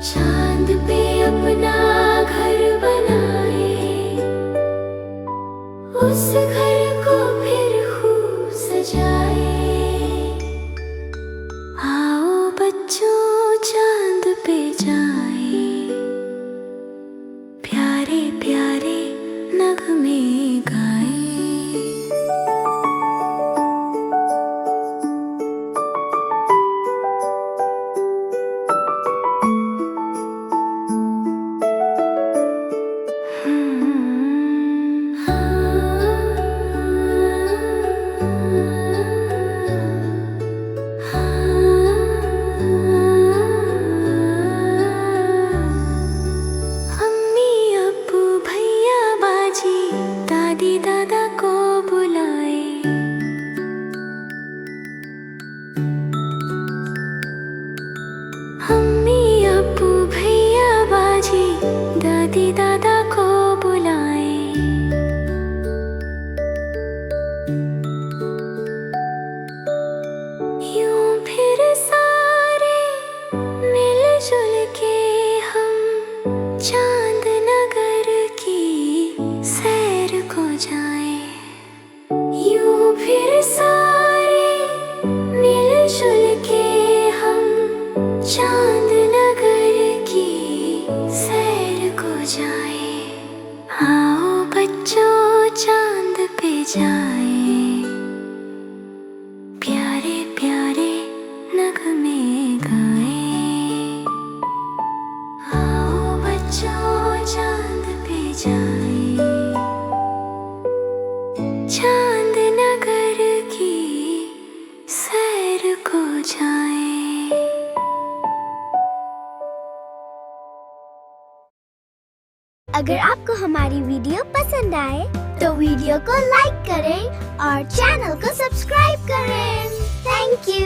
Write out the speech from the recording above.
चांद पे अपना घर बनाए, उस घर को फिर खूब सजाए। आओ बच्चों चांद पे जाए, प्यारे प्यारे नगमे गाए। दादी दादा को बुलाए, अम्मी अब्बू भैया बाजी दादी दादा को बुलाए। यूं फिर सारे मिलजुल के हम चांद नगर की सैर को जाए। यूं फिर सारे मिलजुल के हम चांद नगर की सैर को जाए। आओ बच्चों चांद पे जाए, प्यारे प्यारे नगमे गाए। आओ बच्चों चांद पे जाए, चांद नगर की सैर को जाए। अगर आपको हमारी वीडियो पसंद आए तो वीडियो को लाइक करें और चैनल को सब्सक्राइब करें। Thank you.